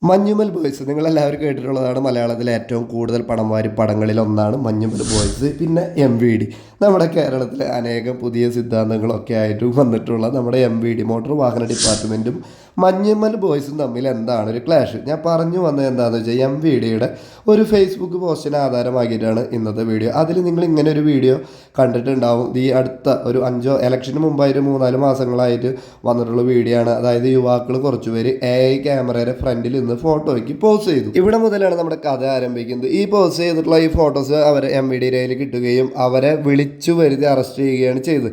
Manjummel boys നിങ്ങളെല്ലാവരും കേട്ടിട്ടുള്ളതാണ്. മലയാളത്തിലെ ഏറ്റവും കൂടുതൽ പണം വാരി പടങ്ങളിലൊന്നാണ് മഞ്ഞുമൽ ബോയ്സ്. പിന്നെ MVD, നമ്മുടെ കേരളത്തിലെ അനേകം പുതിയ സിദ്ധാന്തങ്ങളൊക്കെ ആയിട്ട് വന്നിട്ടുള്ള നമ്മുടെ MVD മോട്ടോർ വാഹന ഡിപ്പാർട്ട്മെൻറ്റും മഞ്ഞുമൽ ബോയ്സും തമ്മിൽ എന്താണ് ഒരു ക്ലാഷ്. ഞാൻ പറഞ്ഞു വന്നത് എന്താണെന്ന് വെച്ചാൽ MVDയുടെ ഒരു ഫേസ്ബുക്ക് പോസ്റ്റിനെ ആധാരമാക്കിയിട്ടാണ് ഇന്നത്തെ വീഡിയോ. അതിൽ നിങ്ങൾ ഇങ്ങനെ ഒരു വീഡിയോ കണ്ടിട്ടുണ്ടാവും. ഈ അടുത്ത ഒരു 5 ഇലക്ഷന് മുമ്പായിട്ട് 3-4 മാസങ്ങളായിട്ട് വന്നിട്ടുള്ള വീഡിയോ ആണ്. അതായത് യുവാക്കൾ കുറച്ചുപേര് AI ക്യാമറയുടെ ഫ്രണ്ടിൽ നിന്ന് ഫോട്ടോയ്ക്ക് പോസ് ചെയ്തു. ഇവിടെ മുതലാണ് നമ്മുടെ കഥ ആരംഭിക്കുന്നത്. ഈ പോസ് ചെയ്തിട്ടുള്ള ഈ ഫോട്ടോസ് അവരെ MVDയിൽ കിട്ടുകയും അവരെ വിളിച്ചു വരുത്തി അറസ്റ്റ് ചെയ്യുകയാണ് ചെയ്തത്.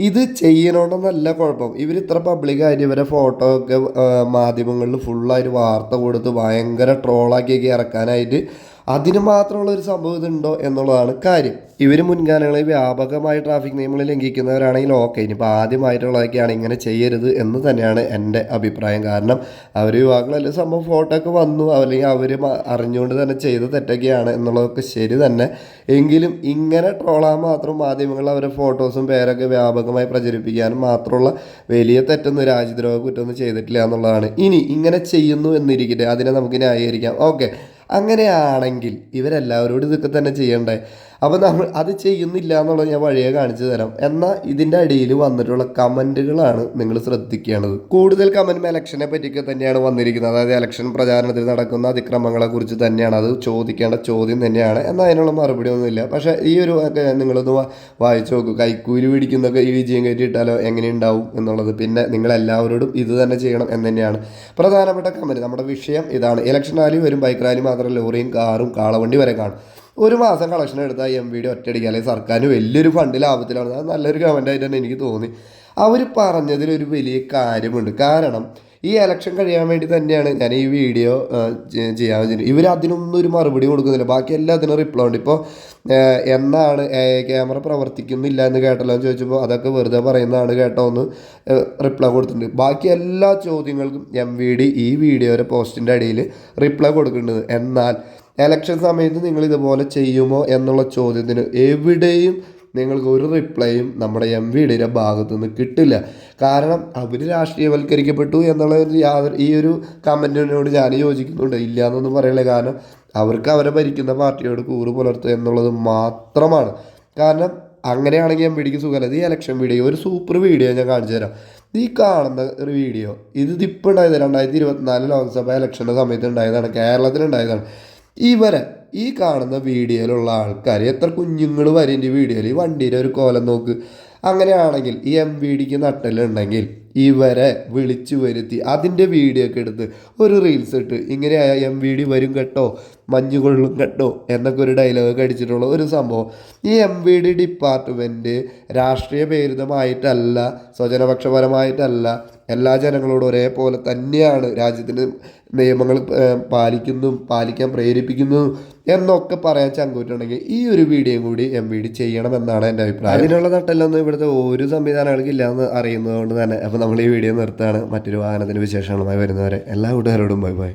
ഇത് ചെയ്യണമെന്നല്ല കുഴപ്പം, ഇവർ ഇത്ര പബ്ലിക്കായിട്ട് ഇവരെ ഫോട്ടോ ഒക്കെ മാധ്യമങ്ങളിൽ ഫുള്ളായിട്ട് വാർത്ത കൊടുത്ത് ഭയങ്കര ട്രോളാക്കിയൊക്കെ ഇറക്കാനായിട്ട് അതിന് മാത്രമുള്ള ഒരു സംഭവം ഇതുണ്ടോ എന്നുള്ളതാണ് കാര്യം. ഇവർ മുൻകാലങ്ങളിൽ വ്യാപകമായി ട്രാഫിക് നിയമങ്ങൾ ലംഘിക്കുന്നവരാണെങ്കിൽ ഓക്കെ, ഇനിയിപ്പോൾ ആദ്യമായിട്ടുള്ളതൊക്കെയാണ് ഇങ്ങനെ ചെയ്യരുത് എന്ന് തന്നെയാണ് എൻ്റെ അഭിപ്രായം. കാരണം അവർ യുവാക്കളല്ലേ, സംഭവം ഫോട്ടോ ഒക്കെ വന്നു, അല്ലെങ്കിൽ അവർ അറിഞ്ഞുകൊണ്ട് തന്നെ ചെയ്ത തെറ്റൊക്കെയാണ് എന്നുള്ളതൊക്കെ ശരി തന്നെ. എങ്കിലും ഇങ്ങനെ ട്രോളാൻ മാത്രം മാധ്യമങ്ങൾ അവരെ ഫോട്ടോസും പേരൊക്കെ വ്യാപകമായി പ്രചരിപ്പിക്കാനും മാത്രമുള്ള വലിയ തെറ്റൊന്നും രാജ്യദ്രോഹ കുറ്റമൊന്നും ചെയ്തിട്ടില്ല എന്നുള്ളതാണ്. ഇനി ഇങ്ങനെ ചെയ്യുന്നു എന്നിരിക്കട്ടെ, അതിനെ നമുക്ക് ന്യായീകരിക്കാം. ഓക്കെ, അങ്ങനെയാണെങ്കിൽ ഇവരെല്ലാവരോടും ഇതൊക്കെ തന്നെ ചെയ്യണ്ടേ? അപ്പോൾ നമ്മൾ അത് ചെയ്യുന്നില്ല എന്നുള്ളത് ഞാൻ വഴിയെ കാണിച്ചു തരാം. എന്നാൽ ഇതിൻ്റെ അടിയിൽ വന്നിട്ടുള്ള കമൻറ്റുകളാണ് നിങ്ങൾ ശ്രദ്ധിക്കേണ്ടത്. കൂടുതൽ കമൻറ്റ് ഇലക്ഷനെ പറ്റിയൊക്കെ തന്നെയാണ് വന്നിരിക്കുന്നത്. അതായത് ഇലക്ഷൻ പ്രചാരണത്തിൽ നടക്കുന്ന അതിക്രമങ്ങളെക്കുറിച്ച് തന്നെയാണ്. അത് ചോദിക്കേണ്ട ചോദ്യം തന്നെയാണ്. എന്നാൽ അതിനുള്ള മറുപടി ഒന്നുമില്ല. പക്ഷേ ഈ ഒരു നിങ്ങളൊന്ന് വായിച്ചു നോക്കൂ. കൈക്കൂലി പിടിക്കുന്നതൊക്കെ ഈ വിജയം കയറ്റിയിട്ടാലോ എങ്ങനെയുണ്ടാവും എന്നുള്ളത്. പിന്നെ നിങ്ങളെല്ലാവരോടും ഇത് തന്നെ ചെയ്യണം എന്ന് തന്നെയാണ് പ്രധാനപ്പെട്ട കമൻറ്റ്. നമ്മുടെ വിഷയം ഇതാണ്. ഇലക്ഷൻ റാലി വരും, ബൈക്ക് റാലി മാത്രം, ലോറിയും കാറും കാളവണ്ടി വരെ കാണും. ഒരു മാസം കളക്ഷൻ എടുത്താൽ MVD ഒറ്റയടിക്കുക, അല്ലെങ്കിൽ സർക്കാരിന് വലിയൊരു ഫണ്ട് ലാഭത്തിലാണ്. അത് നല്ലൊരു കമൻറ്റായിട്ട് തന്നെ എനിക്ക് തോന്നി. അവർ പറഞ്ഞതിലൊരു വലിയ കാര്യമുണ്ട്. കാരണം ഈ ഇലക്ഷൻ കഴിയാൻ വേണ്ടി തന്നെയാണ് ഞാൻ ഈ വീഡിയോ ചെയ്യാൻ വെച്ചിട്ട്. ഇവർ അതിനൊന്നും ഒരു മറുപടി കൊടുക്കുന്നില്ല. ബാക്കി എല്ലാത്തിനും റിപ്ലൈ ഉണ്ട്. ഇപ്പോൾ എന്നാണ് ക്യാമറ പ്രവർത്തിക്കുന്നില്ല എന്ന് കേട്ടല്ലോ എന്ന് ചോദിച്ചപ്പോൾ അതൊക്കെ വെറുതെ പറയുന്നതാണ് കേട്ടോ എന്ന് റിപ്ലൈ കൊടുത്തിട്ടുണ്ട്. ബാക്കി എല്ലാ ചോദ്യങ്ങൾക്കും MVD ഈ വീഡിയോയുടെ പോസ്റ്റിൻ്റെ അടിയിൽ റിപ്ലൈ കൊടുക്കുന്നുണ്ട്. എന്നാൽ ഇലക്ഷൻ സമയത്ത് നിങ്ങൾ ഇതുപോലെ ചെയ്യുമോ എന്നുള്ള ചോദ്യത്തിന് എവിടെയും നിങ്ങൾക്ക് ഒരു റിപ്ലൈയും നമ്മുടെ MVDയുടെ ഭാഗത്തു നിന്ന് കിട്ടില്ല. കാരണം അവർ രാഷ്ട്രീയവൽക്കരിക്കപ്പെട്ടു എന്നുള്ള ഈ ഒരു കമൻറ്റിനോട് ഞാൻ യോജിക്കുന്നുണ്ട്. ഇല്ല എന്നൊന്നും പറയില്ല. കാരണം അവർക്ക് അവരെ ഭരിക്കുന്ന പാർട്ടിയോട് കൂറ് പുലർത്തുക എന്നുള്ളത് മാത്രമാണ്. കാരണം അങ്ങനെയാണെങ്കിൽ MVDക്ക് സുഖമല്ല. ഈ ഇലക്ഷൻ വീഡിയോ ഒരു സൂപ്പർ വീഡിയോ ഞാൻ കാണിച്ചു തരാം. ഈ കാണുന്ന ഒരു വീഡിയോ ഇതിപ്പോൾ ഉണ്ടായത് 2024 ലോക്സഭ ഇലക്ഷൻ്റെ സമയത്ത് ഉണ്ടായതാണ്, കേരളത്തിലുണ്ടായതാണ്. ഇവരെ ഈ കാണുന്ന വീഡിയോയിലുള്ള ആൾക്കാർ എത്ര കുഞ്ഞുങ്ങൾ വരെ ഈ വീഡിയോയിൽ, ഈ വണ്ടിയുടെ ഒരു കോലം നോക്ക്. അങ്ങനെയാണെങ്കിൽ ഈ MVDക്ക് നട്ടലുണ്ടെങ്കിൽ ഇവരെ വിളിച്ചു വരുത്തി അതിൻ്റെ വീഡിയോ ഒക്കെ എടുത്ത് ഒരു റീൽസ് ഇട്ട് ഇങ്ങനെ MVD വരും കേട്ടോ, മഞ്ഞ് കൊള്ളും കേട്ടോ എന്നൊക്കെ ഒരു ഡയലോഗ് അടിച്ചിട്ടുള്ള ഒരു സംഭവം. ഈ MVD ഡിപ്പാർട്ട്മെൻറ്റ് രാഷ്ട്രീയ പ്രേരിതമായിട്ടല്ല, സ്വജനപക്ഷപരമായിട്ടല്ല, എല്ലാ ജനങ്ങളോടും ഒരേപോലെ തന്നെയാണ് രാജ്യത്തിന് നിയമങ്ങൾ പാലിക്കാൻ പ്രേരിപ്പിക്കുന്നതും എന്നൊക്കെ പറയാൻ ചങ്കൂറ്റുണ്ടെങ്കിൽ ഈ ഒരു വീഡിയോയും കൂടി MVD ചെയ്യണമെന്നാണ് എൻ്റെ അഭിപ്രായം. അതിനുള്ള നട്ടെല്ലൊന്നും ഇവിടുത്തെ ഒരു സംവിധാനങ്ങൾക്ക് ഇല്ലയെന്ന് അറിയുന്നത് കൊണ്ട് തന്നെ അപ്പോൾ നമ്മൾ ഈ വീഡിയോ നിർത്താണ്. മറ്റൊരു വാഹനത്തിൻ്റെ വിശേഷങ്ങളുമായി വരുന്നവരെ എല്ലാ കൂട്ടുകാരോടും ബൈ ബൈ.